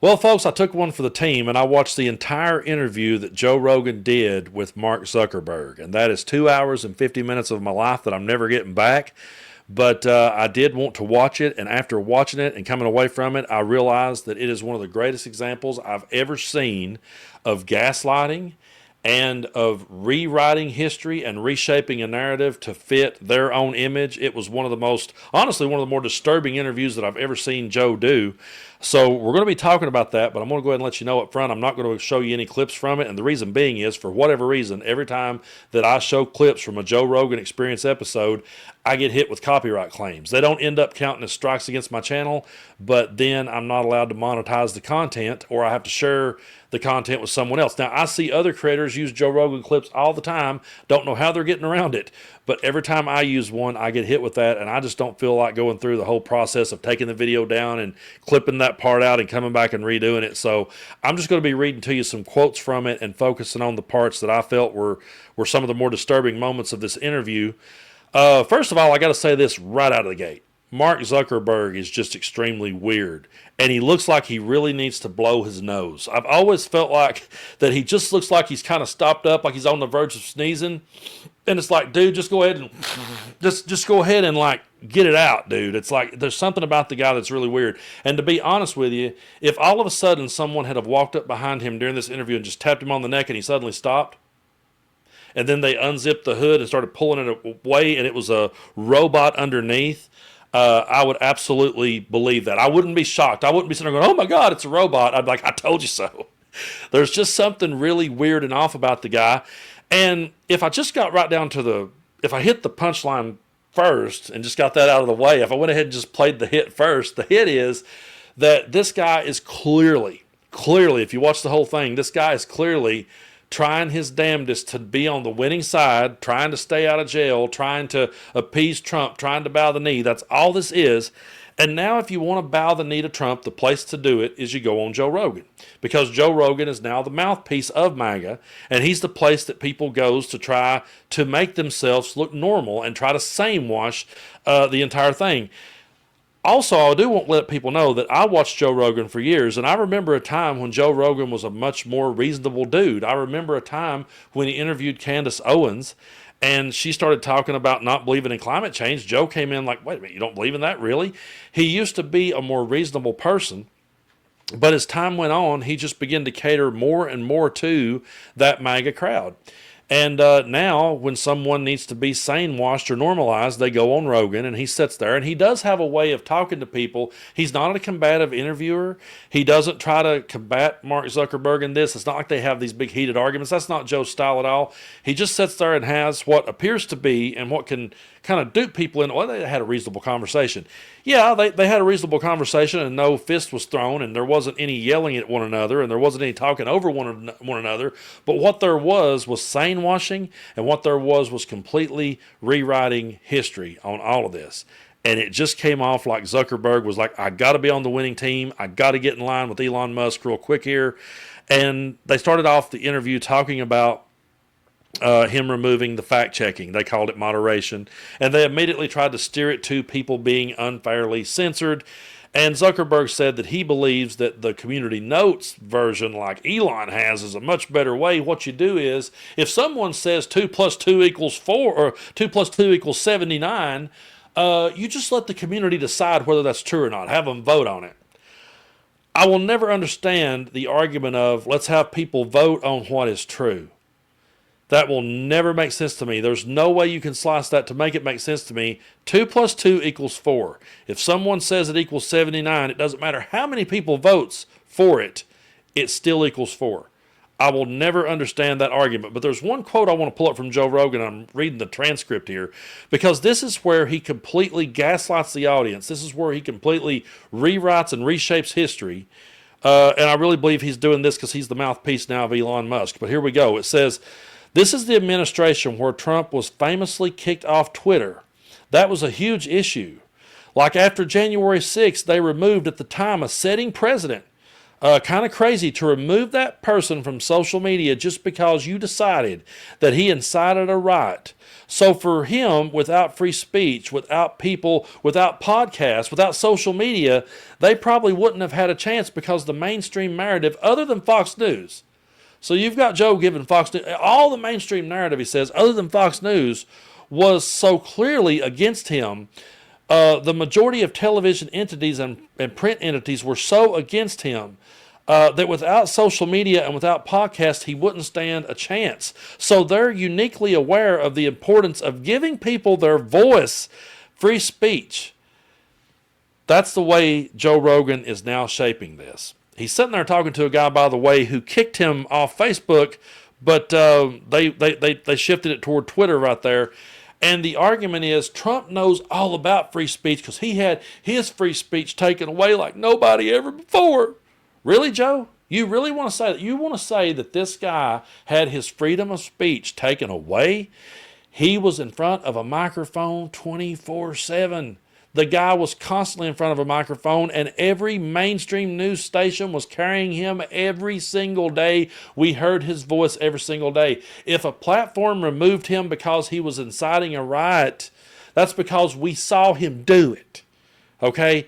Well, folks, I took one for the team and I watched the entire interview that Joe Rogan did with Mark Zuckerberg. And that is 2 hours and 50 minutes of my life that I'm never getting back. But I did want to watch it. And after watching it and coming away from it, I realized that it is one of the greatest examples I've ever seen of gaslighting and of rewriting history and reshaping a narrative to fit their own image. It was one of the most, honestly, one of the more disturbing interviews that I've ever seen Joe do. So we're going to be talking about that, but I'm going to go ahead and let you know up front, I'm not going to show you any clips from it. And the reason being is, for whatever reason, every time that I show clips from a Joe Rogan Experience episode, I get hit with copyright claims. They don't end up counting as strikes against my channel, but then I'm not allowed to monetize the content, or I have to share the content with someone else. Now, I see other creators use Joe Rogan clips all the time. Don't know how they're getting around it, but every time I use one, I get hit with that, and I just don't feel like going through the whole process of taking the video down and clipping that part out and coming back and redoing it. So I'm just going to be reading to you some quotes from it and focusing on the parts that I felt were some of the more disturbing moments of this interview. First of all, I got to say this right out of the gate. Mark Zuckerberg is just extremely weird, and he looks like he really needs to blow his nose. I've always felt like that he just looks like he's kind of stopped up, like he's on the verge of sneezing, and it's like, dude, just go ahead and just go ahead and like get it out, dude. It's like there's something about the guy that's really weird. And to be honest with you, if all of a sudden someone had have walked up behind him during this interview and just tapped him on the neck and he suddenly stopped, and then they unzipped the hood and started pulling it away, and it was a robot underneath, I would absolutely believe that. I wouldn't be shocked. I wouldn't be sitting there going, oh my God, it's a robot. I'd be like, I told you so. There's just something really weird and off about the guy. And if I just got right down to if I hit the punchline first and just got that out of the way, if I went ahead and just played the hit first, the hit is that this guy is clearly, if you watch the whole thing, this guy is clearly trying his damnedest to be on the winning side, trying to stay out of jail, trying to appease Trump, trying to bow the knee. That's all this is. And now if you want to bow the knee to Trump, the place to do it is you go on Joe Rogan. Because Joe Rogan is now the mouthpiece of MAGA, and he's the place that people goes to try to make themselves look normal and try to same wash the entire thing. Also, I do want to let people know that I watched Joe Rogan for years, and I remember a time when Joe Rogan was a much more reasonable dude. I remember a time when he interviewed Candace Owens, and she started talking about not believing in climate change. Joe came in like, wait a minute, you don't believe in that, really? He used to be a more reasonable person, but as time went on, he just began to cater more and more to that MAGA crowd. And now, when someone needs to be sane washed or normalized, they go on Rogan, and he sits there, and he does have a way of talking to people. He's not a combative interviewer. He doesn't try to combat Mark Zuckerberg in this. It's not like they have these big heated arguments. That's not Joe's style at all. He just sits there and has what appears to be, and what can kind of dupe people in. Well, they had a reasonable conversation. Yeah, they had a reasonable conversation, and no fist was thrown, and there wasn't any yelling at one another, and there wasn't any talking over one another. But what there was sane washing, and what there was completely rewriting history on all of this. And it just came off like Zuckerberg was like, I got to be on the winning team. I got to get in line with Elon Musk real quick here. And they started off the interview talking about him removing the fact-checking. They called it moderation. And they immediately tried to steer it to people being unfairly censored. And Zuckerberg said that he believes that the community notes version like Elon has is a much better way. What you do is, if someone says 2 plus 2 equals 4 or 2 plus 2 equals 79, you just let the community decide whether that's true or not. Have them vote on it. I will never understand the argument of let's have people vote on what is true. That will never make sense to me. There's no way you can slice that to make it make sense to me. 2 plus 2 equals 4. If someone says it equals 79, it doesn't matter how many people votes for it, it still equals 4. I will never understand that argument. But there's one quote I want to pull up from Joe Rogan. I'm reading the transcript here, because this is where he completely gaslights the audience. This is where he completely rewrites and reshapes history. And I really believe he's doing this because he's the mouthpiece now of Elon Musk. But here we go. It says, this is the administration where Trump was famously kicked off Twitter. That was a huge issue. Like after January 6th, they removed at the time a sitting president. Kind of crazy to remove that person from social media just because you decided that he incited a riot. So for him, without free speech, without people, without podcasts, without social media, they probably wouldn't have had a chance because the mainstream narrative, other than Fox News, so you've got Joe giving Fox News, all the mainstream narrative, he says, other than Fox News, was so clearly against him. The majority of television entities and print entities were so against him that without social media and without podcasts, he wouldn't stand a chance. So they're uniquely aware of the importance of giving people their voice, free speech. That's the way Joe Rogan is now shaping this. He's sitting there talking to a guy, by the way, who kicked him off Facebook, but they shifted it toward Twitter right there. And the argument is Trump knows all about free speech because he had his free speech taken away like nobody ever before. Really, Joe? You really want to say that? You want to say that this guy had his freedom of speech taken away? He was in front of a microphone 24/7. The guy was constantly in front of a microphone, and every mainstream news station was carrying him every single day. We heard his voice every single day. If a platform removed him because he was inciting a riot, that's because we saw him do it. Okay?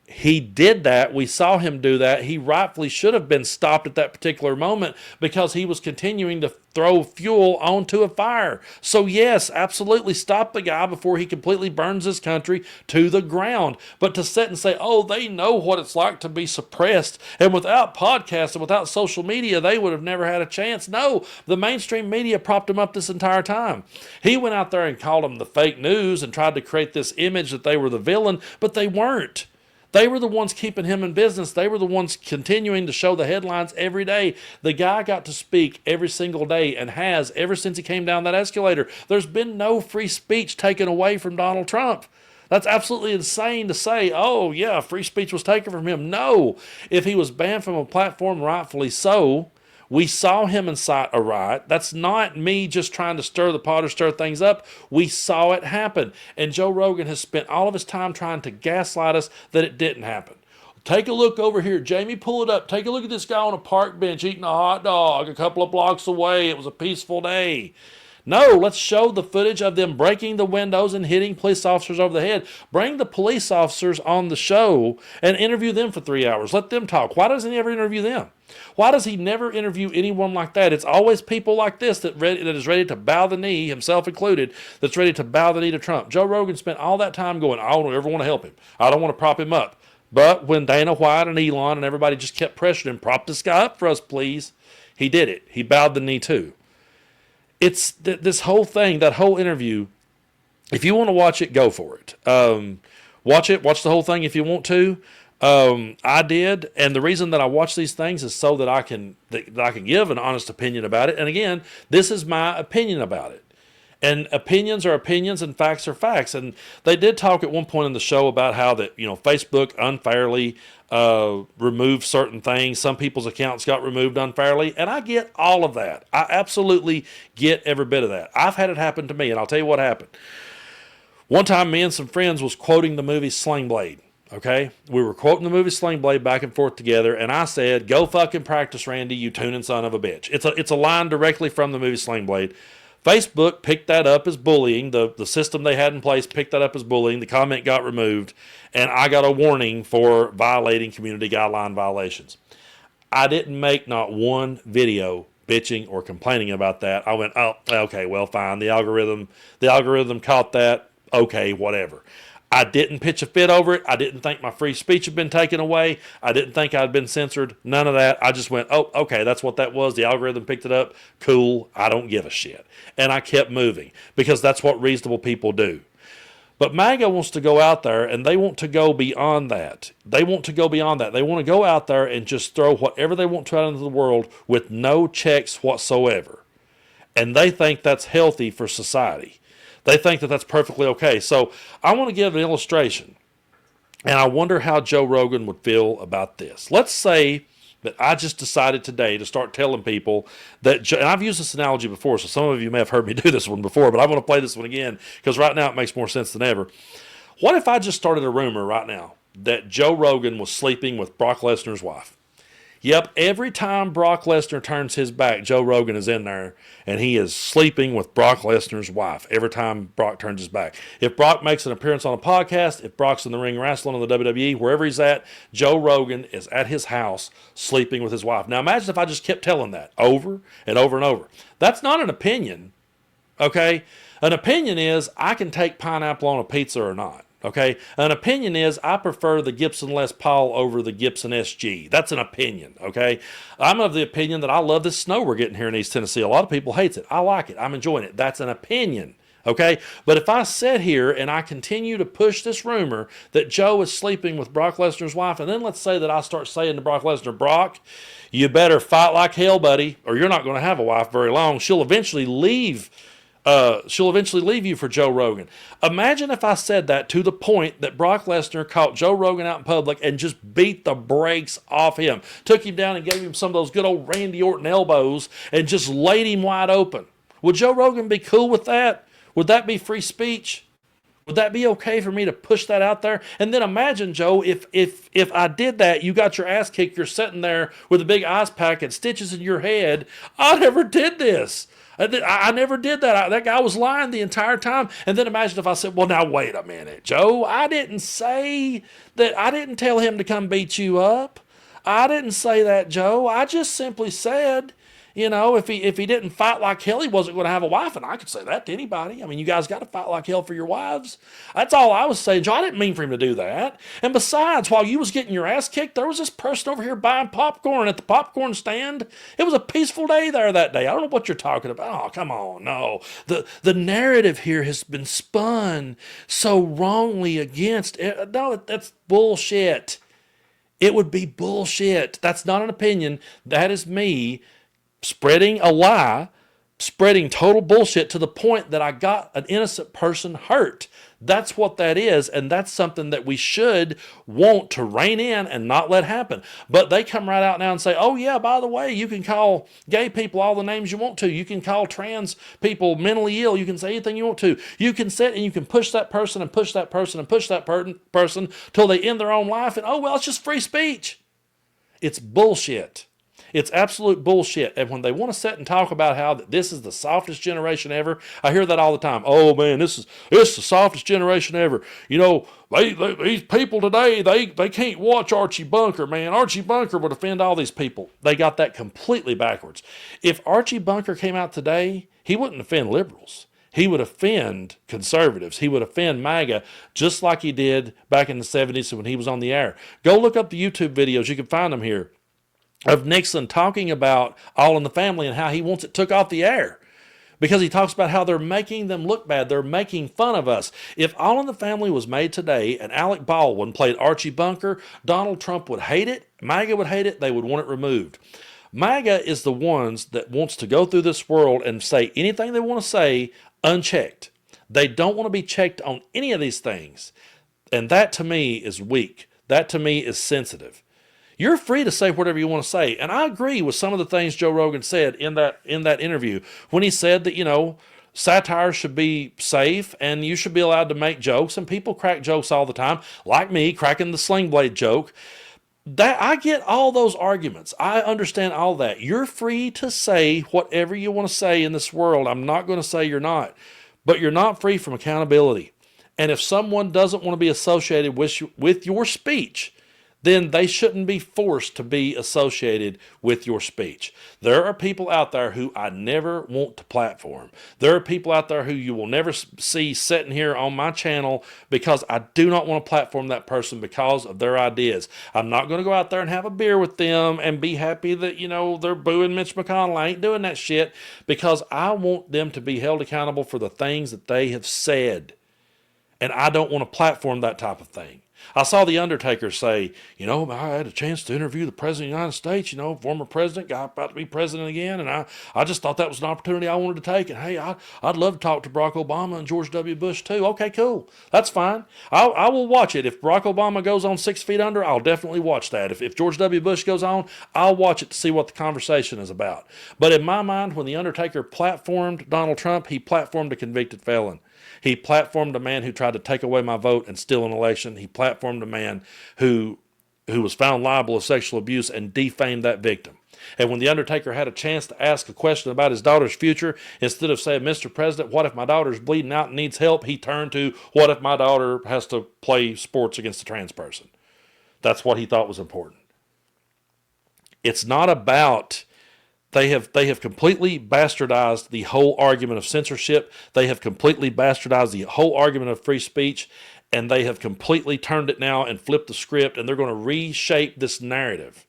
He did that. We saw him do that. He rightfully should have been stopped at that particular moment because he was continuing to throw fuel onto a fire. So yes, absolutely stop the guy before he completely burns his country to the ground. But to sit and say, oh, they know what it's like to be suppressed, and without podcasts and without social media, they would have never had a chance. No, the mainstream media propped him up this entire time. He went out there and called them the fake news and tried to create this image that they were the villain, but they weren't. They were the ones keeping him in business. They were the ones continuing to show the headlines every day. The guy got to speak every single day and has ever since he came down that escalator. There's been no free speech taken away from Donald Trump. That's absolutely insane to say, oh, yeah, free speech was taken from him. No. If he was banned from a platform, rightfully so, we saw him incite a riot. That's not me just trying to stir the pot or stir things up. We saw it happen. And Joe Rogan has spent all of his time trying to gaslight us that it didn't happen. Take a look over here. Jamie, pull it up. Take a look at this guy on a park bench eating a hot dog a couple of blocks away. It was a peaceful day. No, let's show the footage of them breaking the windows and hitting police officers over the head. Bring the police officers on the show and interview them for 3 hours. Let them talk. Why doesn't he ever interview them? Why does he never interview anyone like that? It's always people like this that is ready to bow the knee, himself included, that's ready to bow the knee to Trump. Joe Rogan spent all that time going, I don't ever want to help him. I don't want to prop him up. But when Dana White and Elon and everybody just kept pressuring him, prop this guy up for us, please, he did it. He bowed the knee too. It's this whole thing, that whole interview. If you want to watch it, go for it. Watch it. Watch the whole thing if you want to. I did, and the reason that I watch these things is so that I can give an honest opinion about it. And again, this is my opinion about it. And opinions are opinions, and facts are facts. And they did talk at one point in the show about how that Facebook unfairly removed certain things. Some people's accounts got removed unfairly, and I get all of that. I absolutely get every bit of that. I've had it happen to me, and I'll tell you what happened. One time, me and some friends was quoting the movie Sling Blade. Okay, we were quoting the movie Sling Blade back and forth together, and I said, "Go fucking practice, Randy, you tuning son of a bitch." It's a line directly from the movie Sling Blade. Facebook picked that up as bullying. The system they had in place picked that up as bullying. The comment got removed, and I got a warning for violating community guideline violations. I didn't make not one video bitching or complaining about that. I went, oh, okay, well, fine. The algorithm caught that. Okay, whatever. I didn't pitch a fit over it. I didn't think my free speech had been taken away. I didn't think I'd been censored. None of that. I just went, oh, okay, that's what that was. The algorithm picked it up. Cool. I don't give a shit. And I kept moving because that's what reasonable people do. But MAGA wants to go out there, and they want to go beyond that. They want to go out there and just throw whatever they want to out into the world with no checks whatsoever. And they think that's healthy for society. They think that that's perfectly okay. So I want to give an illustration, and I wonder how Joe Rogan would feel about this. Let's say that I just decided today to start telling people that, and I've used this analogy before, so some of you may have heard me do this one before, but I'm going to play this one again because right now it makes more sense than ever. What if I just started a rumor right now that Joe Rogan was sleeping with Brock Lesnar's wife? Yep, every time Brock Lesnar turns his back, Joe Rogan is in there, and he is sleeping with Brock Lesnar's wife every time Brock turns his back. If Brock makes an appearance on a podcast, if Brock's in the ring wrestling on the WWE, wherever he's at, Joe Rogan is at his house sleeping with his wife. Now imagine if I just kept telling that over and over and over. That's not an opinion, okay? An opinion is I can take pineapple on a pizza or not. Okay, an opinion is I prefer the Gibson Les Paul over the Gibson SG. That's an opinion. Okay, I'm of the opinion that I love this snow we're getting here in East Tennessee. A lot of people hates it. I like it. I'm enjoying it. That's an opinion. Okay, but if I sit here and I continue to push this rumor that Joe is sleeping with Brock Lesnar's wife, and then let's say that I start saying to Brock Lesnar, Brock, you better fight like hell, buddy, or you're not going to have a wife very long. She'll eventually leave you for Joe Rogan. Imagine if I said that to the point that Brock Lesnar caught Joe Rogan out in public and just beat the brakes off him. Took him down and gave him some of those good old Randy Orton elbows and just laid him wide open. Would Joe Rogan be cool with that? Would that be free speech? Would that be okay for me to push that out there? And then imagine, Joe, if I did that, you got your ass kicked, you're sitting there with a big ice pack and stitches in your head. I never did this. I never did that. That guy was lying the entire time. And then imagine if I said, well, now wait a minute, Joe. I didn't say that. I didn't tell him to come beat you up. I didn't say that, Joe. I just simply said, if he didn't fight like hell, he wasn't going to have a wife. And I could say that to anybody. I mean, you guys got to fight like hell for your wives. That's all I was saying, Joe. I didn't mean for him to do that. And besides, while you was getting your ass kicked, there was this person over here buying popcorn at the popcorn stand. It was a peaceful day there that day. I don't know what you're talking about. Oh, come on. No. The narrative here has been spun so wrongly against it. No, that's bullshit. It would be bullshit. That's not an opinion. That is me spreading a lie, spreading total bullshit to the point that I got an innocent person hurt. That's what that is, and that's something that we should want to rein in and not let happen. But they come right out now and say, oh yeah, by the way, you can call gay people all the names you want to. You can call trans people mentally ill. You can say anything you want to. You can sit and you can push that person and push that person and push that person till they end their own life, and oh well, it's just free speech. It's bullshit. It's absolute bullshit. And when they want to sit and talk about how this is the softest generation ever, I hear that all the time. Oh man, this is the softest generation ever. These people today, they can't watch Archie Bunker, man. Archie Bunker would offend all these people. They got that completely backwards. If Archie Bunker came out today, he wouldn't offend liberals. He would offend conservatives. He would offend MAGA just like he did back in the 70s when he was on the air. Go look up the YouTube videos. You can find them here of Nixon talking about All in the Family and how he wants it took off the air because he talks about how they're making them look bad. They're making fun of us. If All in the Family was made today and Alec Baldwin played Archie Bunker, Donald Trump would hate it. MAGA would hate it. They would want it removed. MAGA is the ones that wants to go through this world and say anything they want to say unchecked. They don't want to be checked on any of these things. And that to me is weak. That to me is sensitive. You're free to say whatever you want to say. And I agree with some of the things Joe Rogan said in that interview when he said that, satire should be safe and you should be allowed to make jokes. And people crack jokes all the time, like me cracking the sling blade joke. That I get all those arguments. I understand all that. You're free to say whatever you want to say in this world. I'm not going to say you're not. But you're not free from accountability. And if someone doesn't want to be associated with your speech, then they shouldn't be forced to be associated with your speech. There are people out there who I never want to platform. There are people out there who you will never see sitting here on my channel because I do not want to platform that person because of their ideas. I'm not going to go out there and have a beer with them and be happy that, they're booing Mitch McConnell. I ain't doing that shit because I want them to be held accountable for the things that they have said. And I don't want to platform that type of thing. I saw The Undertaker say, I had a chance to interview the President of the United States, former president, guy about to be president again, and I just thought that was an opportunity I wanted to take. And hey, I'd love to talk to Barack Obama and George W. Bush too. Okay, cool. That's fine. I will watch it. If Barack Obama goes on 6 Feet Under, I'll definitely watch that. If George W. Bush goes on, I'll watch it to see what the conversation is about. But in my mind, when The Undertaker platformed Donald Trump, he platformed a convicted felon. He platformed a man who tried to take away my vote and steal an election. He platformed a man who who was found liable of sexual abuse and defamed that victim. And when The Undertaker had a chance to ask a question about his daughter's future, instead of saying, Mr. President, what if my daughter's bleeding out and needs help? He turned to, what if my daughter has to play sports against a trans person? That's what he thought was important. It's not about, they have completely bastardized the whole argument of censorship. They have completely bastardized the whole argument of free speech. And they have completely turned it now and flipped the script. And they're going to reshape this narrative.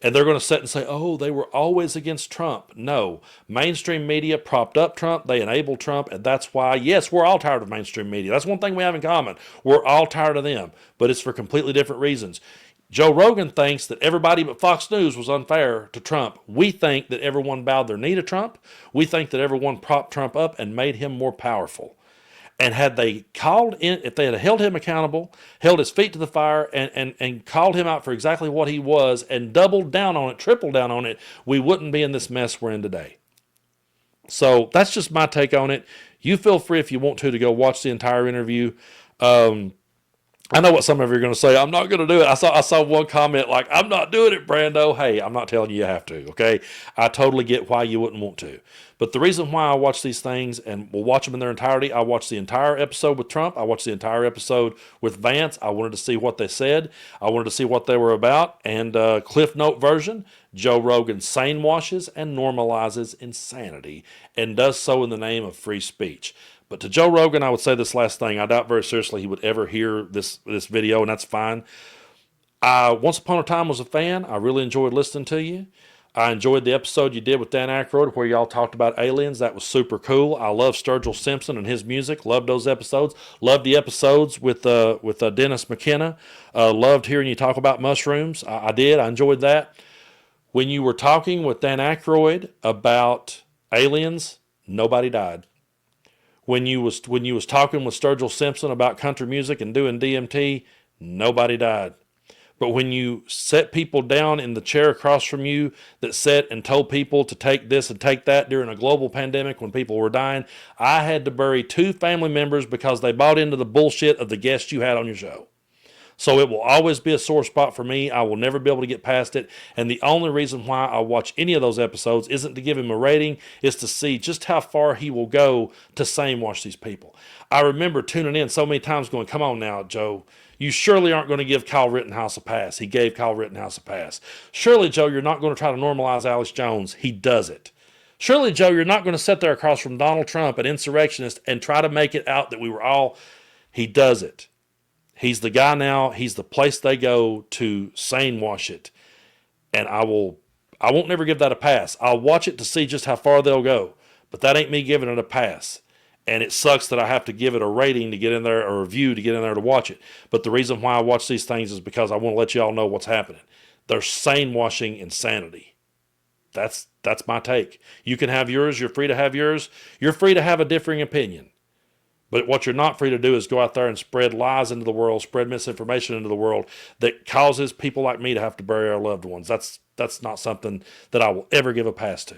And they're going to sit and say, oh, they were always against Trump. No. Mainstream media propped up Trump. They enabled Trump. And that's why, yes, we're all tired of mainstream media. That's one thing we have in common. We're all tired of them. But it's for completely different reasons. Joe Rogan thinks that everybody but Fox News was unfair to Trump. We think that everyone bowed their knee to Trump. We think that everyone propped Trump up and made him more powerful. And had they called in, if they had held him accountable, held his feet to the fire, and called him out for exactly what he was, and doubled down on it, tripled down on it, we wouldn't be in this mess we're in today. So that's just my take on it. You feel free, if you want to go watch the entire interview. I know what some of you are going to say. I'm not going to do it. I saw one comment like, I'm not doing it, Brando. Hey, I'm not telling you have to, okay? I totally get why you wouldn't want to. But the reason why I watch these things, and we'll watch them in their entirety, I watched the entire episode with Trump. I watched the entire episode with Vance. I wanted to see what they said. I wanted to see what they were about. And Cliff Note version, Joe Rogan sane washes and normalizes insanity and does so in the name of free speech. But to Joe Rogan, I would say this last thing. I doubt very seriously he would ever hear this video, and that's fine. I, once upon a time, was a fan. I really enjoyed listening to you. I enjoyed the episode you did with Dan Aykroyd where y'all talked about aliens. That was super cool. I love Sturgill Simpson and his music. Loved those episodes. Loved the episodes with Dennis McKenna. Loved hearing you talk about mushrooms. I did. I enjoyed that. When you were talking with Dan Aykroyd about aliens, nobody died. When you was talking with Sturgill Simpson about country music and doing DMT, nobody died. But when you set people down in the chair across from you that sat and told people to take this and take that during a global pandemic when people were dying, I had to bury 2 family members because they bought into the bullshit of the guest you had on your show. So it will always be a sore spot for me. I will never be able to get past it. And the only reason why I watch any of those episodes isn't to give him a rating, is to see just how far he will go to same wash these people. I remember tuning in so many times going, come on now, Joe. You surely aren't going to give Kyle Rittenhouse a pass. He gave Kyle Rittenhouse a pass. Surely, Joe, you're not going to try to normalize Alex Jones. He does it. Surely, Joe, you're not going to sit there across from Donald Trump, an insurrectionist, and try to make it out that we were all... He does it. He's the guy now. He's the place they go to sane wash it. And I won't never give that a pass. I'll watch it to see just how far they'll go. But that ain't me giving it a pass. And it sucks that I have to give it a rating to get in there, or a review to get in there to watch it. But the reason why I watch these things is because I want to let you all know what's happening. They're sane washing insanity. That's my take. You can have yours. You're free to have yours. You're free to have a differing opinion. But what you're not free to do is go out there and spread lies into the world, spread misinformation into the world that causes people like me to have to bury our loved ones. That's not something that I will ever give a pass to.